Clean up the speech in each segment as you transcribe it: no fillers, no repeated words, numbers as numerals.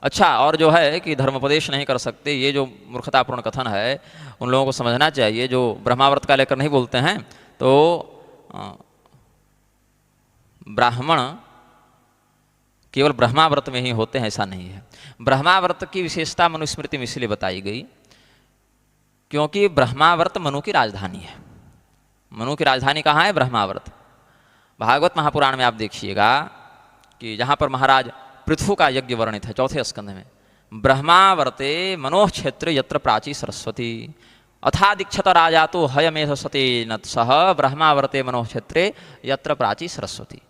अच्छा, और जो है कि धर्मोपदेश नहीं कर सकते, ये जो मूर्खतापूर्ण कथन है उन लोगों को समझना चाहिए जो ब्रह्माव्रत का लेकर नहीं बोलते हैं। तो ब्राह्मण केवल ब्रह्माव्रत में ही होते हैं ऐसा नहीं है। ब्रह्माव्रत की विशेषता मनुस्मृति में इसलिए बताई गई क्योंकि ब्रह्माव्रत मनु की राजधानी है। मनु की राजधानी कहाँ है? ब्रह्माव्रत। भागवत महापुराण में आप देखिएगा कि जहाँ पर महाराज पृथु का यज्ञ वर्णित है 4थे स्कंध में, ब्रह्मावर्ते मनोह क्षेत्र यत्र प्राची सरस्वती अथा दीक्षत राजा तो हयमेध सते न सह ब्रह्मावर्ते मनोह क्षेत्रे यत्र प्राची सरस्वती।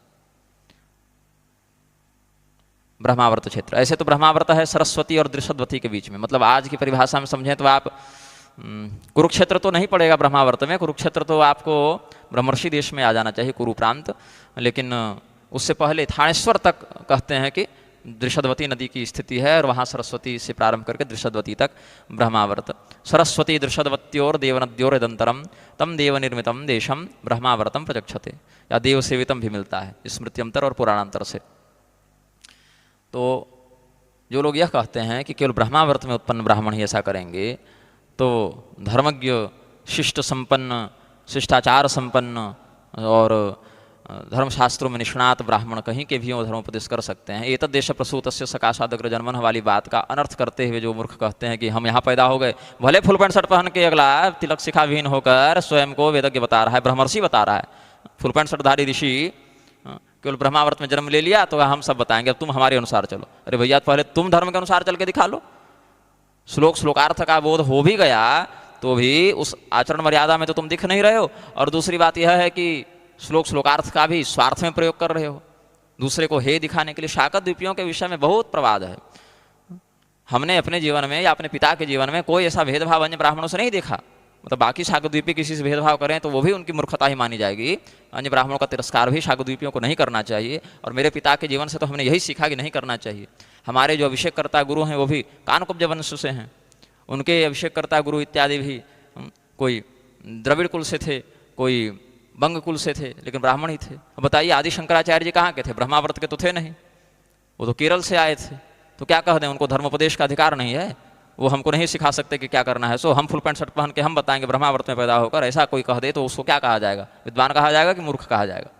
ब्रह्मावर्त क्षेत्र, ऐसे तो ब्रह्मावर्त है सरस्वती और दृषद्वती के बीच में, मतलब आज की परिभाषा में समझें तो आप कुरुक्षेत्र तो नहीं पड़ेगा ब्रह्मावर्त में, कुरुक्षेत्र तो आपको ब्रह्मर्षि देश में आ जाना चाहिए, कुरु प्रांत, लेकिन उससे पहले थानेश्वर तक कहते हैं कि दृषद्वती नदी की स्थिति है और वहाँ सरस्वती से प्रारंभ करके दृषद्वती तक ब्रह्मावर्त। सरस्वती दृषद्वत्योर देवनद्योर यदंतरम तम देव निर्मितम देशम ब्रह्मावर्तम प्रचक्षते, या देव सेवितम भी मिलता है स्मृत्यंतर और पुराणांतर से। तो जो लोग यह कहते हैं कि केवल ब्रह्मावर्त में उत्पन्न ब्राह्मण ही ऐसा करेंगे, तो धर्मज्ञ शिष्ट संपन्न शिष्टाचार संपन्न और धर्मशास्त्रों में निष्णात ब्राह्मण कहीं के भी धर्मोपदेश कर सकते हैं। एतद् देश प्रसूत सकाशादग्र जन्मन वाली बात का अनर्थ करते हुए जो मूर्ख कहते हैं कि हम यहाँ पैदा हो गए, भले फुल पैंट शर्ट पहन के अगला तिलक शिखा विहीन होकर स्वयं को वेदज्ञ बता रहा है, ब्रह्मर्षि बता रहा है, फुल पैंट शर्टधारी ऋषि केवल ब्रह्मावर्त में जन्म ले लिया तो हम सब बताएंगे अब तुम हमारे अनुसार चलो। अरे भैया, पहले तुम धर्म के अनुसार चल के दिखा लो। श्लोकार्थ का बोध हो भी गया तो भी उस आचरण मर्यादा में तो तुम दिख नहीं रहे हो। और दूसरी बात यह है कि श्लोकार्थ का भी स्वार्थ में प्रयोग कर रहे हो, दूसरे को हे दिखाने के लिए। शाकत द्वीपियों के विषय में बहुत प्रवाद है। हमने अपने जीवन में या अपने पिता के जीवन में कोई ऐसा भेदभाव अन्य ब्राह्मणों से नहीं देखा। मतलब बाकी शाकद्वीपी किसी से भेदभाव करें तो वो भी उनकी मूर्खता ही मानी जाएगी। अन्य ब्राह्मणों का तिरस्कार भी शाकद्वीपियों को नहीं करना चाहिए। और मेरे पिता के जीवन से तो हमने यही सीखा कि नहीं करना चाहिए। हमारे जो अभिषेककर्ता गुरु हैं वो भी कानकुब्ज वंश से हैं, उनके अभिषेककर्ता गुरु इत्यादि भी कोई द्रविड़ कुल से थे, कोई बंग कुल से थे, लेकिन ब्राह्मण ही थे। अब बताइए आदि शंकराचार्य जी कहाँ के थे? ब्रह्मावर्त के तो थे नहीं, वो तो केरल से आए थे। तो क्या कह दें, उनको धर्मोपदेश का अधिकार नहीं है? वो हमको नहीं सिखा सकते कि क्या करना है। सो हम फुल पैंट शर्ट पहन के हम बताएंगे ब्रह्मावर्त में पैदा होकर, ऐसा कोई कह दे तो उसको क्या कहा जाएगा? विद्वान कहा जाएगा कि मूर्ख कहा जाएगा?